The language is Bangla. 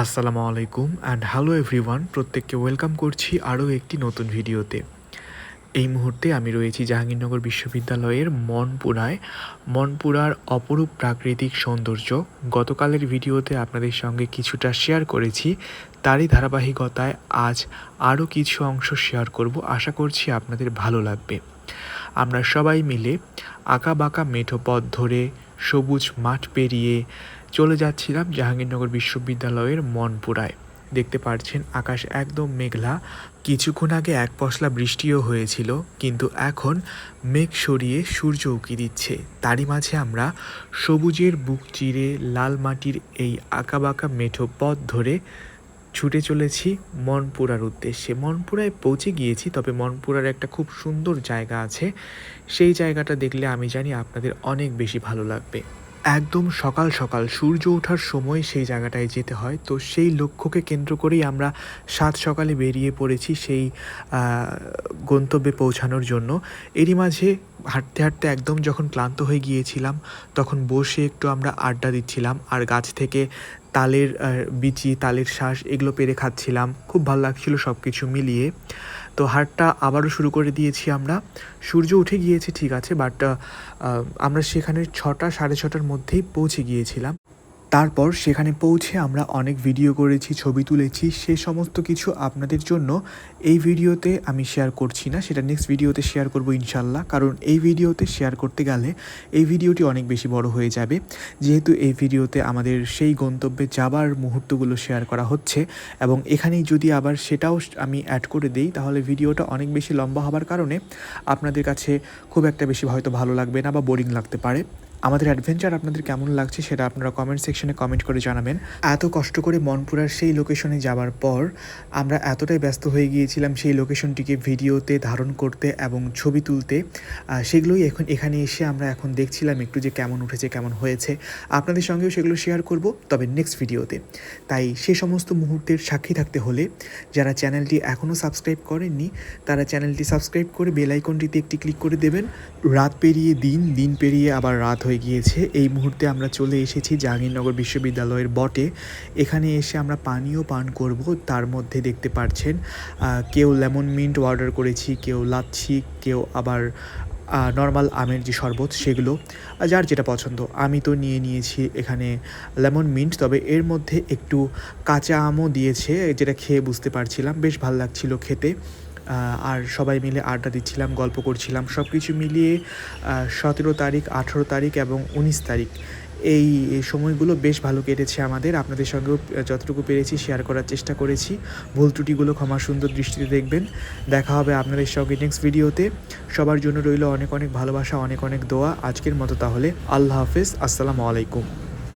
আসসালামু আলাইকুম অ্যান্ড হ্যালো এভরিওয়ান, প্রত্যেককে ওয়েলকাম করছি আরও একটি নতুন ভিডিওতে। এই মুহূর্তে আমি রয়েছি জাহাঙ্গীরনগর বিশ্ববিদ্যালয়ের মনপুরার অপরূপ প্রাকৃতিক সৌন্দর্য গতকালের ভিডিওতে আপনাদের সঙ্গে কিছুটা শেয়ার করেছি। তারই ধারাবাহিকতায় আজ আরও কিছু অংশ শেয়ার করব, আশা করছি আপনাদের ভালো লাগবে। আমরা সবাই মিলে আঁকাবাঁকা মেঠো পথ ধরে সবুজ মাঠ পেরিয়ে চলে যাচ্ছিলাম জাহাঙ্গীরনগর বিশ্ববিদ্যালয়ের মনপুরায়। দেখতে পাচ্ছেন আকাশ একদম মেঘলা, কিছুক্ষণ আগে এক পশলা বৃষ্টিও হয়েছিল, কিন্তু এখন মেঘ সরিয়ে সূর্য উঁকি দিচ্ছে। তারই মাঝে আমরা সবুজের বুক চিরে লাল মাটির এই আঁকাবাঁকা মেঠো পথ ধরে ছুটে চলেছি মনপুরার উদ্দেশ্যে। মনপুরায় পৌঁছে গিয়েছি, তবে মনপুরার একটা খুব সুন্দর জায়গা আছে, সেই জায়গাটা দেখলে আমি জানি আপনাদের অনেক বেশি ভালো লাগবে। একদম সকাল সকাল সূর্য ওঠার সময় সেই জায়গাটায় যেতে হয়, তো সেই লক্ষ্যকে কেন্দ্র করেই আমরা সাত সকালে বেরিয়ে পড়েছি সেই গন্তব্যে পৌঁছানোর জন্য। এরই মাঝে হাঁটতে হাঁটতে একদম যখন ক্লান্ত হয়ে গিয়েছিলাম, তখন বসে একটু আমরা আড্ডা দিচ্ছিলাম আর গাছ থেকে তালের বিচি, তালের শ্বাস এগুলো পেড়ে খাচ্ছিলাম। খুব ভালো লাগছিল সব কিছু মিলিয়ে। তো হাঁটটা আবারও শুরু করে দিয়েছি আমরা। সূর্য উঠে গিয়েছে ঠিক আছে, বাট আমরা সেখানে 6টা সাড়ে 6টার মধ্যেই পৌঁছে গিয়েছিলাম। তারপর সেখানে পৌঁছে আমরা অনেক ভিডিও করেছি, ছবি তুলেছি, সে সমস্ত কিছু আপনাদের জন্য এই ভিডিওতে আমি শেয়ার করছি না, সেটা নেক্সট ভিডিওতে শেয়ার করব ইনশাল্লাহ। কারণ এই ভিডিওতে শেয়ার করতে গেলে এই ভিডিওটি অনেক বেশি বড় হয়ে যাবে, যেহেতু এই ভিডিওতে আমাদের সেই গন্তব্যে যাবার মুহূর্তগুলো শেয়ার করা হচ্ছে, এবং এখানেই যদি আবার সেটাও আমি অ্যাড করে দিই তাহলে ভিডিওটা অনেক বেশি লম্বা হবার কারণে আপনাদের কাছে খুব একটা বেশি হয়তো ভালো লাগবে না বা বোরিং লাগতে পারে। আমাদের অ্যাডভেঞ্চার আপনাদের কেমন লাগছে সেটা আপনারা কমেন্ট সেকশনে কমেন্ট করে জানাবেন। এত কষ্ট করে মনপুরার সেই লোকেশনে যাওয়ার পর আমরা এতটাই ব্যস্ত হয়ে গিয়েছিলাম সেই লোকেশনটিকে ভিডিওতে ধারণ করতে এবং ছবি তুলতে, সেগুলোই এখানে এসে আমরা এখন দেখছিলাম একটু যে কেমন উঠেছে, কেমন হয়েছে। আপনাদের সঙ্গেও সেগুলো শেয়ার করব, তবে নেক্সট ভিডিওতে। তাই সে সমস্ত মুহূর্তের সাক্ষী থাকতে হলে যারা চ্যানেলটি এখনও সাবস্ক্রাইব করেননি তারা চ্যানেলটি সাবস্ক্রাইব করে বেল আইকনটিতে একটি ক্লিক করে দেবেন। রাত পেরিয়ে দিন, দিন পেরিয়ে আবার রাত হয়ে গিয়েছে। এই মুহূর্তে আমরা চলে এসেছি জাহাঙ্গীরনগর বিশ্ববিদ্যালয়ের বটে। এখানে এসে আমরা পানীয় পান করব। তার মধ্যে দেখতে পাচ্ছেন কেউ লেমন মিন্ট অর্ডার করেছি, কেউ লাচ্ছি, কেউ আবার নর্মাল আমের যে শরবত সেগুলো, যার যেটা পছন্দ। আমি তো নিয়েছি এখানে লেমন মিন্ট, তবে এর মধ্যে একটু কাঁচা আমও দিয়েছে, যেটা খেয়ে বুঝতে পারছিলাম বেশ ভালো লাগছিল খেতে। আর সবাই মিলে আড্ডা দিচ্ছিলাম, গল্প করছিলাম, সব কিছু মিলিয়ে 17 তারিখ, 18 তারিখ এবং 19 তারিখ এই সময়গুলো বেশ ভালো কেটেছে আমাদের। আপনাদের সঙ্গেও যতটুকু পেরেছি শেয়ার করার চেষ্টা করেছি। ভুল ত্রুটিগুলো ক্ষমা সুন্দর দৃষ্টিতে দেখবেন। দেখা হবে আপনাদের সঙ্গে নেক্সট ভিডিওতে। সবার জন্য রইল অনেক অনেক ভালোবাসা, অনেক অনেক দোয়া। আজকের মতো তাহলে আল্লাহ হাফেজ, আসসালামু আলাইকুম।